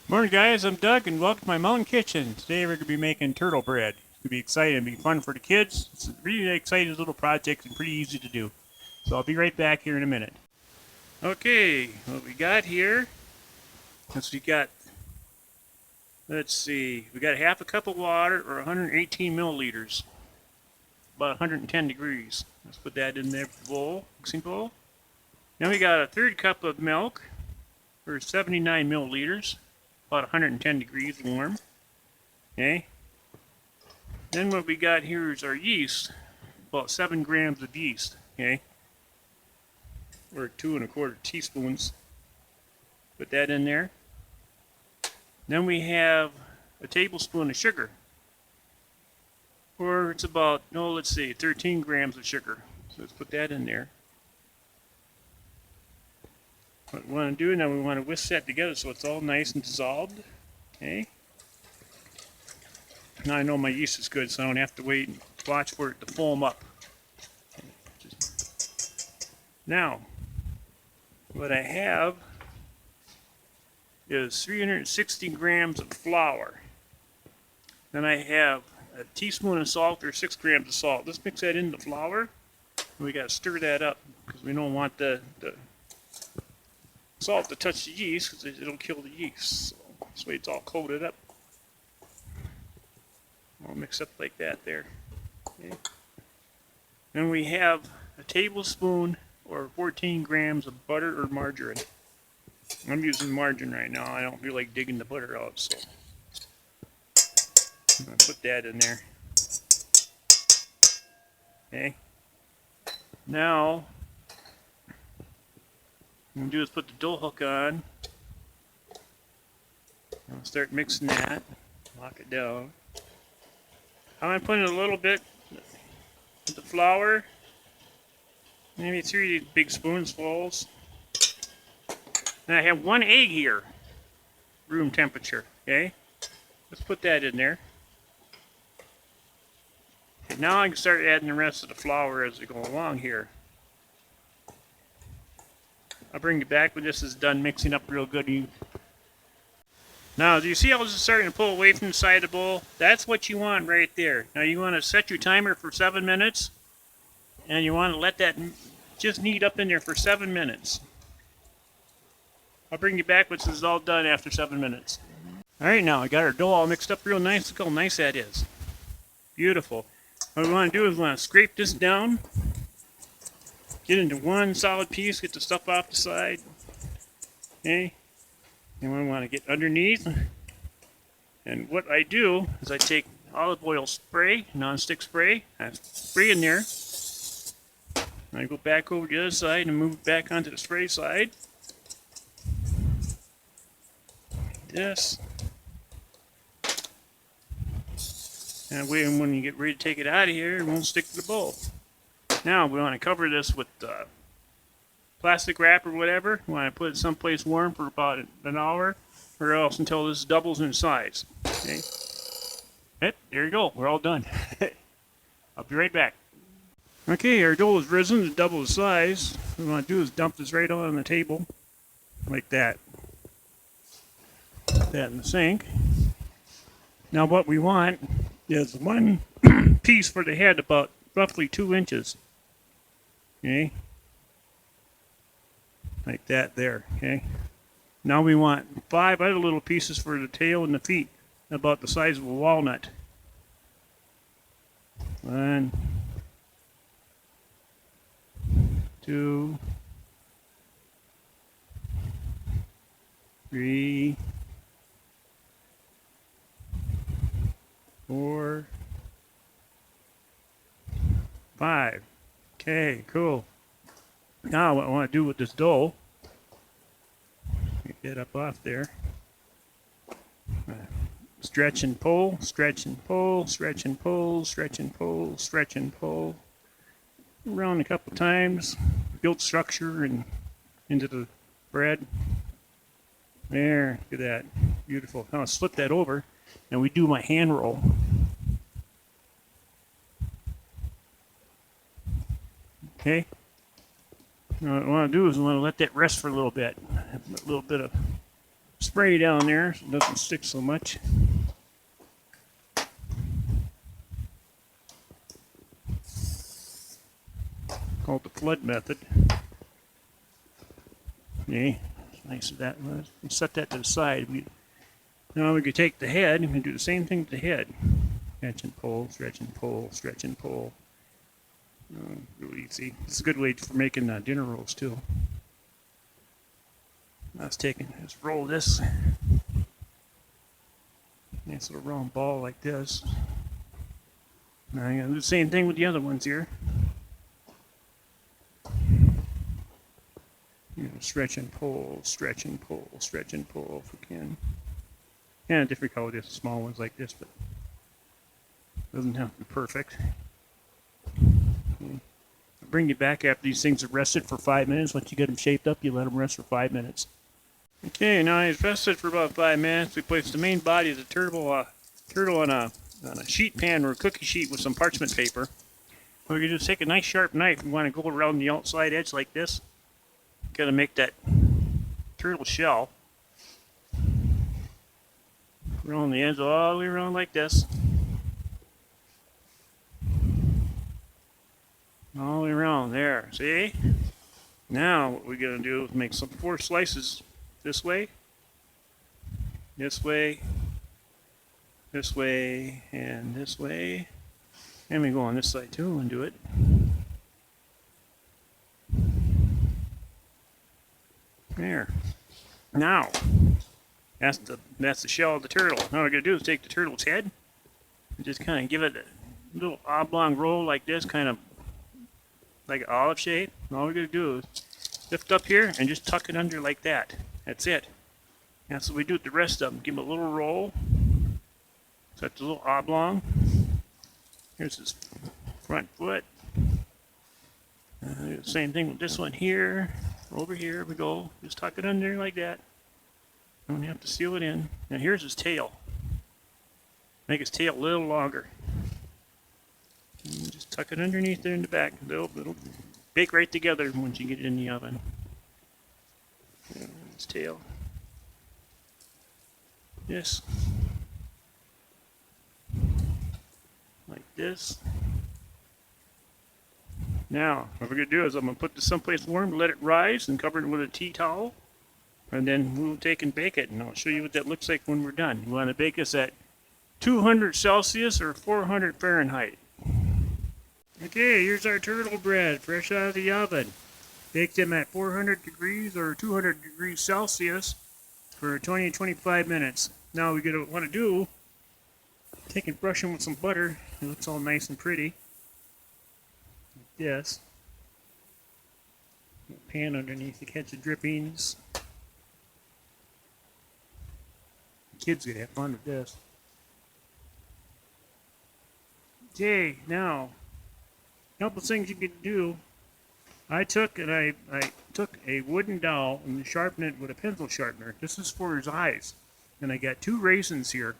Morning guys, I'm Doug and welcome to my mountain kitchen. Today we're going to be making turtle bread. It's going to be exciting and be fun for the kids. It's a really exciting little project and pretty easy to do. So I'll be right back here in a minute. Okay, what we got here is we got half a cup of water or 118 milliliters, about 110 degrees. Let's put that in there bowl, mixing bowl. Then we got a third cup of milk or 79 milliliters, about 110 degrees warm. Okay. Then what we got here is our yeast, about 7 grams of yeast. Okay. Or 2¼ teaspoons. Put that in there. Then we have a tablespoon of sugar. Or it's about, 13 grams of sugar. So let's put that in there. What we want to do now, we want to whisk that together so it's all nice and dissolved. Okay. Now I know my yeast is good, so I don't have to wait and watch for it to foam up. Now, what I have is 360 grams of flour. Then I have a teaspoon of salt or 6 grams of salt. Let's mix that in the flour. We got to stir that up because we don't want the salt to touch the yeast because it'll kill the yeast. So this way it's all coated up. I'll mix up like that there. Okay. Then we have a tablespoon or 14 grams of butter or margarine. I'm using margarine right now. I don't feel like digging the butter out, so I'm going to put that in there. Okay. Now, what I'm going to do is put the dough hook on. I'll start mixing that. Lock it down. I'm going to put in a little bit of the flour. Maybe 3 big spoonfuls. And I have 1 egg here. Room temperature. Okay? Let's put that in there. Okay, now I can start adding the rest of the flour as we go along here. I'll bring you back when this is done mixing up real good. Now, do you see how this is starting to pull away from the side of the bowl? That's what you want right there. Now, you want to set your timer for 7 minutes. And you want to let that just knead up in there for 7 minutes. I'll bring you back when this is all done after 7 minutes. Alright, now I got our dough all mixed up real nice. Look how nice that is. Beautiful. What we want to do is we want to scrape this down. Get into one solid piece. Get the stuff off the side. Okay. And we want to get underneath. And what I do is I take olive oil spray, non-stick spray. I spray in there. I go back over to the other side and move it back onto the spray side. This. And when you get ready to take it out of here, it won't stick to the bowl. Now we want to cover this with plastic wrap or whatever. We want to put it someplace warm for about an hour, or else until this doubles in size. Okay. There you go. We're all done. I'll be right back. Okay, our dough is risen to double the size. What we want to do is dump this right on the table, like that. Put that in the sink. Now what we want is 1 piece for the head, about roughly 2 inches. Okay. Like that there. Okay. Now we want 5 other little pieces for the tail and the feet, about the size of a walnut. 1, 2, 3, 4, 5. Okay, cool. Now what I want to do with this dough, get that up off there. Stretch and pull, stretch and pull, stretch and pull, stretch and pull, stretch and pull. Around a couple times, build structure and into the bread. There, look at that. Beautiful. Now I'll flip that over and we do my hand roll. Okay. Now what I want to do is I want to let that rest for a little bit. A little bit of spray down there so it doesn't stick so much. Called the flood method. Okay, nice of that. Let's set that to the side. Now we could take the head and do the same thing with the head. Stretch and pull, stretch and pull, stretch and pull. Really easy. It's a good way for making dinner rolls too. Let's roll this. Nice little round ball like this. Now I'm gonna do the same thing with the other ones here. Stretch and pull, stretch and pull, stretch and pull if we can. Yeah, different color, just small ones like this, but doesn't have to be perfect. Okay. I'll bring you back after these things are rested for 5 minutes. Once you get them shaped up, you let them rest for 5 minutes. Okay, now it's rested for about 5 minutes. We place the main body of the turtle on a sheet pan or a cookie sheet with some parchment paper. We're going to just take a nice sharp knife. We want to go around the outside edge like this. Got to make that turtle shell. Around the edge, all the way around like this. All the way around there, see? Now what we're going to do is make some 4 slices this way, this way, this way, and this way. And we go on this side too and do it. There. Now, that's the shell of the turtle. Now what we're going to do is take the turtle's head and just kind of give it a little oblong roll like this, kind of like an olive shape. And all we're going to do is lift up here and just tuck it under like that. That's it. That's what we do with the rest of them. Give them a little roll. So that's a little oblong. Here's his front foot. Do the same thing with this one here. Over here we go. Just tuck it under like that. Don't have to seal it in. Now here's his tail. Make his tail a little longer. And just tuck it underneath there in the back. It'll bake right together once you get it in the oven. There's his tail. This. Like this. Now, what we're going to do is I'm going to put this someplace warm, let it rise, and cover it with a tea towel. And then we'll take and bake it, and I'll show you what that looks like when we're done. You want to bake this at 200 Celsius or 400 Fahrenheit. Okay, here's our turtle bread, fresh out of the oven. Bake them at 400 degrees or 200 degrees Celsius for 20 to 25 minutes. Now we're going to want to do, take and brush them with some butter. It looks all nice and pretty. Like this. Pan underneath to catch the drippings. Kids are going to have fun with this. Okay, now, a couple things you can do. I took a wooden dowel and sharpened it with a pencil sharpener. This is for his eyes. And I got 2 raisins here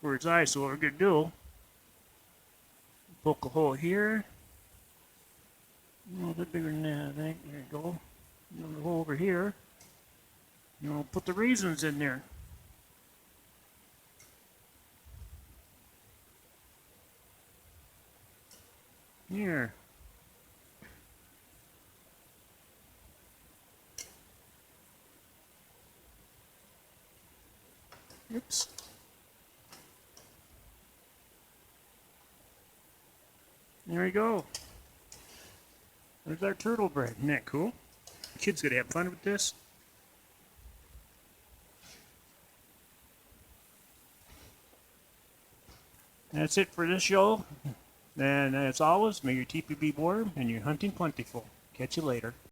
for his eyes. So what we're going to do, poke a hole here. A little bit bigger than that, I think. There you go. Another hole over here. And we'll put the raisins in there. Here. Oops. There we go. There's our turtle bread. Isn't that cool? The kids gonna have fun with this. That's it for this show. And as always, may your teepee be warm and your hunting plentiful. Catch you later.